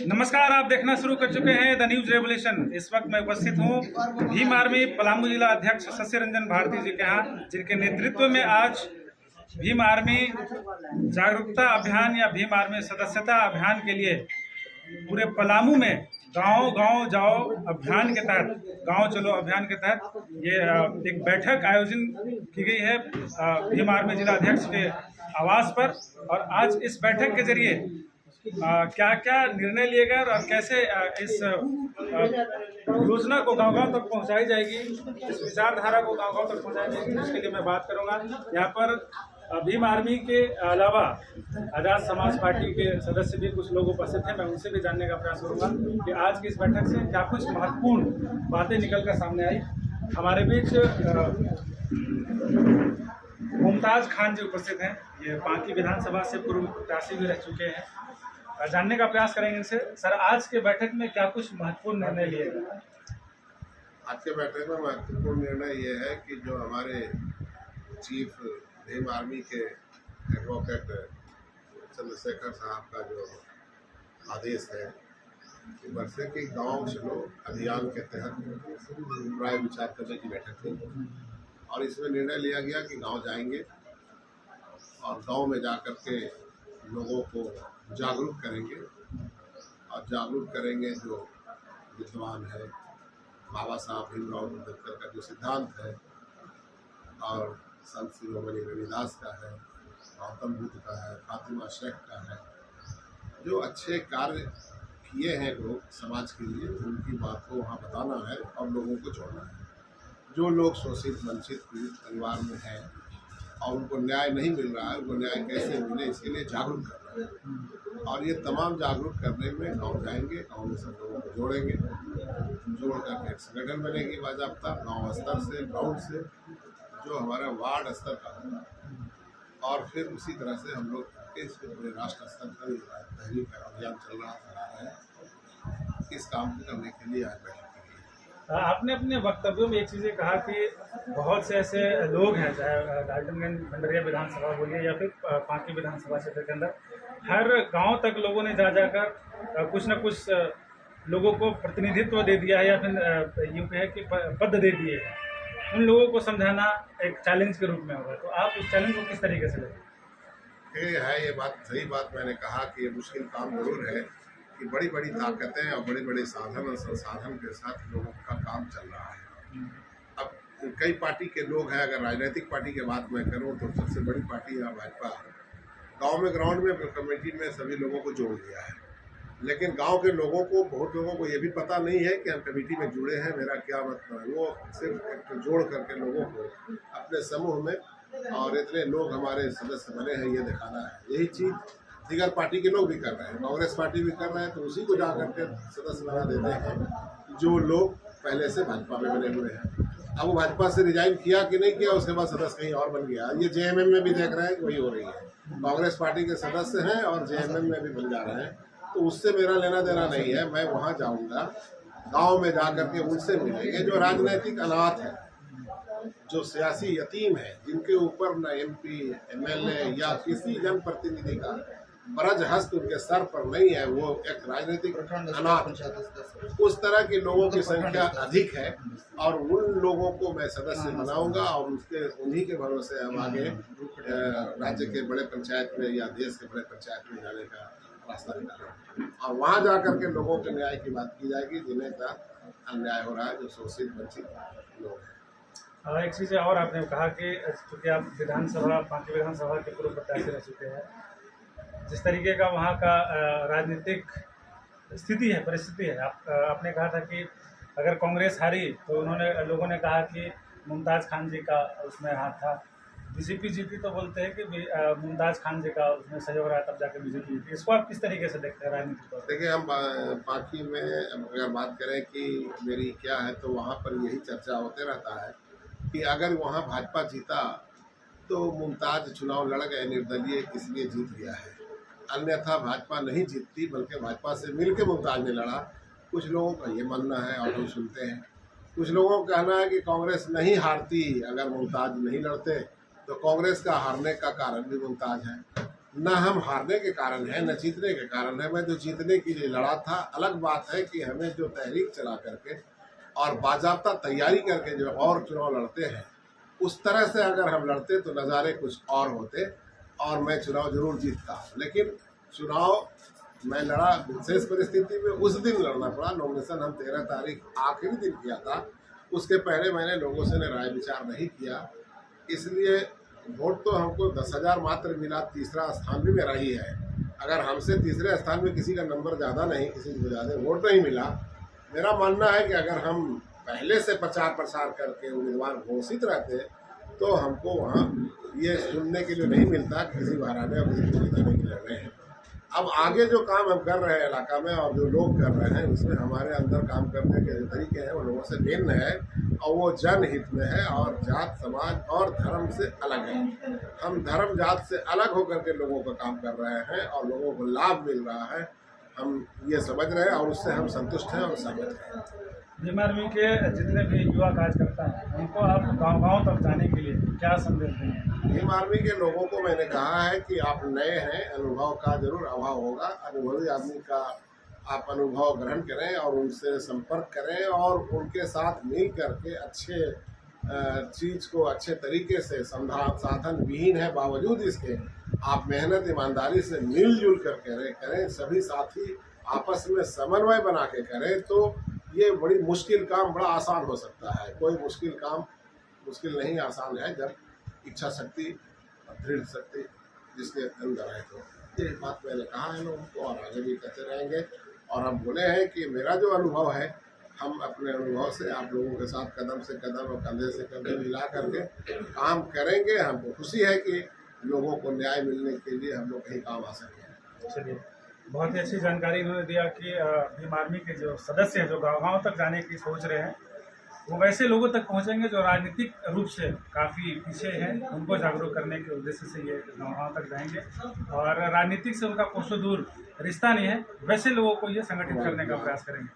नमस्कार, आप देखना शुरू कर चुके हैं द न्यूज रेवोल्यूशन। इस वक्त मैं उपस्थित हूँ भीम आर्मी पलामू जिला अध्यक्ष शशि रंजन भारती जी के यहाँ, जिनके नेतृत्व में आज भीम आर्मी जागरूकता अभियान या भीम आर्मी सदस्यता अभियान के लिए पूरे पलामू में गांव गांव जाओ अभियान के तहत, गांव चलो अभियान के तहत ये एक बैठक आयोजन की गई है भीम आर्मी जिला अध्यक्ष के आवास पर। और आज इस बैठक के जरिए क्या क्या निर्णय लिए गए और कैसे इस योजना को गांव-गांव तक पहुंचाई जाएगी, इस विचारधारा को गांव-गांव तक पहुंचाई जाएगी, उसके लिए मैं बात करूंगा। यहाँ पर भीम आर्मी के अलावा आजाद समाज पार्टी के सदस्य भी कुछ लोग उपस्थित हैं। मैं उनसे भी जानने का प्रयास करूंगा कि आज की इस बैठक से क्या कुछ महत्वपूर्ण बातें निकल कर सामने आई। हमारे बीच मुमताज खान जी उपस्थित हैं। ये पांकी विधानसभा से पूर्व प्रत्याशी भी रह चुके हैं। जानने का प्रयास करेंगे इनसे। सर, आज के बैठक में क्या कुछ महत्वपूर्ण निर्णय लिए गए? आज के बैठक में महत्वपूर्ण निर्णय ये है कि जो हमारे चीफ भीम आर्मी के एडवोकेट चंद्रशेखर साहब का जो आदेश है कि बरसे के गांव चलो अभियान के तहत राय विचार करने की बैठक थी और इसमें निर्णय लिया गया कि गांव जाएंगे और गांव में जाकर के लोगों को जागरूक करेंगे और जागरूक करेंगे जो विद्वान है, बाबा साहब भीमराव अम्बेडकर का जो सिद्धांत है और संत शिरोमणि रविदास का है, गौतम बुद्ध का है, फातिमा शेख का है, जो अच्छे कार्य किए हैं लोग समाज के लिए, उनकी बात को वहाँ बताना है और लोगों को जोड़ना है। जो लोग शोषित वंचित पीड़ित परिवार में हैं और उनको न्याय नहीं मिल रहा है, उनको न्याय कैसे मिले, इसके लिए जागरूक करना है। और ये तमाम जागरूक करने में गांव जाएंगे, गांव में सब लोगों को जोड़ेंगे, जोड़ करके एक संगठन बनेगी बाजाबता गांव स्तर से, ग्राउंड से, जो हमारा वार्ड स्तर का होगा। और फिर उसी तरह से हम लोग इस पूरे राष्ट्र स्तर पर तहरीक अभियान चल रहा है। इस काम को करने के लिए आज बैठक की गई। आपने अपने वक्तव्यों में एक चीज़ कहा कि बहुत से ऐसे लोग हैं, चाहे डाल्टनगंज भंडरिया विधानसभा बोलिए या फिर पांकी विधानसभा क्षेत्र के अंदर, हर गांव तक लोगों ने जा जाकर कुछ न कुछ लोगों को प्रतिनिधित्व दे दिया है या फिर यूँ कहे कि पद दे दिए हैं। उन लोगों को समझाना एक चैलेंज के रूप में होगा, तो आप उस चैलेंज को किस तरीके से लेंगे? ये बात सही बात मैंने कहा कि ये मुश्किल काम जरूर है कि बड़ी बड़ी ताकतें और बड़े बड़े साधन और संसाधन के साथ लोगों का काम चल रहा है। अब कई पार्टी के लोग हैं, अगर राजनीतिक पार्टी की बात मैं करूं तो सबसे बड़ी पार्टी है भाजपा। गांव में ग्राउंड में कमेटी में सभी लोगों को जोड़ दिया है, लेकिन गांव के लोगों को, बहुत लोगों को ये भी पता नहीं है कि हम कमेटी में जुड़े हैं, मेरा क्या मतलब है। वो सिर्फ एक जोड़ करके लोगों को अपने समूह में और इतने लोग हमारे सदस्य बने हैं ये दिखाना है। यही चीज़ दीगर पार्टी के लोग भी कर रहे हैं, कांग्रेस पार्टी भी कर रहे हैं, तो उसी को जा करके सदस्य बना देते हैं जो लोग पहले से भाजपा में बने हुए हैं। अब वो भाजपा से रिजाइन किया कि नहीं किया, उसके बाद सदस्य कहीं और बन गया। ये जेएमएम में भी देख रहे हैं कि वही हो रही है, कांग्रेस पार्टी के सदस्य हैं और जेएमएम में भी बन जा रहे हैं। तो उससे मेरा लेना देना नहीं है। मैं वहाँ जाऊँगा, गाँव में जा करके उनसे मिलेंगे जो राजनीतिक अनाथ हैं, जो सियासी यतीम है, जिनके ऊपर न एमपी एमएलए या किसी जनप्रतिनिधि का बरज हस्त उनके सर पर नहीं है, वो एक राजनीतिक अनाथ, उस तरह के लोगों की संख्या अधिक है और उन लोगों को मैं सदस्य बनाऊंगा और उन्हीं के भरोसे हम आगे राज्य के बड़े पंचायत में या देश के बड़े पंचायत में जाने का रास्ता निकालेंगे और वहाँ जा करके लोगों के न्याय की बात की जाएगी, जिन्हें का अन्याय हो रहा है, जो शोषित वंचित लोग हैं। एक चीज़ और आपने कहा कि चूँकि आप विधानसभा पांकी विधानसभा के पूर्व प्रत्याशी रह चुके हैं, जिस तरीके का वहाँ का राजनीतिक स्थिति है, परिस्थिति है, आपने कहा था कि अगर कांग्रेस हारी तो लोगों ने कहा कि मुमताज़ खान जी का उसमें हाथ था, बीजेपी जीती तो बोलते हैं कि मुमताज़ खान जी का उसमें सहयोग रहा, तब जाकर बीजेपी जीती। इसको आप किस तरीके से देखते हैं राजनीतिक तौर पर? देखिए, हम पांकी में अगर बात करें कि मेरी क्या है, तो वहाँ पर यही चर्चा होते रहता है कि अगर वहाँ भाजपा जीता तो मुमताज़ चुनाव लड़ गए निर्दलीय, इसलिए जीत गया है। अन्यथा भाजपा नहीं जीतती, बल्कि भाजपा से मिलकर मुमताज़ ने लड़ा। कुछ लोगों का ये मानना है और हम सुनते हैं। कुछ लोगों का कहना है कि कांग्रेस नहीं हारती अगर मुमताज़ नहीं लड़ते, तो कांग्रेस का हारने का कारण भी मुमताज़ है। न हम हारने के कारण है न जीतने के कारण है। मैं जो जीतने के लिए लड़ा था, अलग बात है कि हमें जो तहरीक चला करके और बाज़ाब्ता तैयारी करके जो और चुनाव लड़ते हैं, उस तरह से अगर हम लड़ते तो नज़ारे कुछ और होते और मैं चुनाव जरूर जीतता। लेकिन चुनाव मैं लड़ा विशेष परिस्थिति में, उस दिन लड़ना पड़ा। नॉमिनेशन हम 13 तारीख आखिरी दिन किया था, उसके पहले मैंने लोगों से राय विचार नहीं किया, इसलिए वोट तो हमको 10,000 मात्र मिला, तीसरा स्थान भी मेरा ही है। अगर हमसे तीसरे स्थान में किसी का नंबर ज़्यादा नहीं, किसी को ज़्यादा वोट नहीं मिला, मेरा मानना है कि अगर हम पहले से प्रचार प्रसार करके उम्मीदवार घोषित रहते तो हमको वहाँ ये सुनने के लिए नहीं मिलता कि किसी को हराने और किसी को जिताने के लिए लड़ रहे हैं। अब आगे जो काम हम कर रहे हैं इलाका में और जो लोग कर रहे हैं, उसमें हमारे अंदर काम करने के जो तरीके हैं वो लोगों से भिन्न है और वो जनहित में है और जात समाज और धर्म से अलग है। हम धर्म जात से अलग होकर के लोगों का काम कर रहे हैं और लोगों को लाभ मिल रहा है, हम ये समझ रहे हैं और उससे हम संतुष्ट हैं और सहमत हैं। भीम आर्मी के जितने भी युवा कार्यकर्ता हैं उनको आप गांव-गांव तक जाने के लिए क्या संदेश देंगे? भीम आर्मी के लोगों को मैंने कहा है कि आप नए हैं, अनुभव का जरूर अभाव होगा। अनुभवी आदमी का आप अनुभव ग्रहण करें और उनसे संपर्क करें और उनके साथ मिल करके अच्छे चीज़ को अच्छे तरीके से साधन विहीन है बावजूद इसके आप मेहनत ईमानदारी से मिलजुल करके करें, सभी साथी आपस में समन्वय बना के करें तो ये बड़ी मुश्किल काम बड़ा आसान हो सकता है। कोई मुश्किल काम मुश्किल नहीं, आसान है जब इच्छा शक्ति दृढ़ शक्ति जिसके अंदर है। तो ये बात मैंने कहा है लोगों को और आगे भी कहते रहेंगे। और हम बोले हैं कि मेरा जो अनुभव है, हम अपने अनुभव से आप लोगों के साथ कदम से कदम और कंधे से कंधे मिला करके काम करेंगे। हमको खुशी है कि लोगों को न्याय मिलने के लिए हम लोग कहीं काम आ सकें। चलिए, बहुत ही अच्छी जानकारी इन्होंने दिया कि भीम आर्मी के जो सदस्य हैं जो गांव-गांव तक जाने की सोच रहे हैं, वो वैसे लोगों तक पहुंचेंगे जो राजनीतिक रूप से काफ़ी पीछे हैं, उनको जागरूक करने के उद्देश्य से ये गांव-गांव तक जाएंगे और राजनीतिक से उनका कोसों दूर रिश्ता नहीं है, वैसे लोगों को ये संगठित करने का प्रयास करेंगे।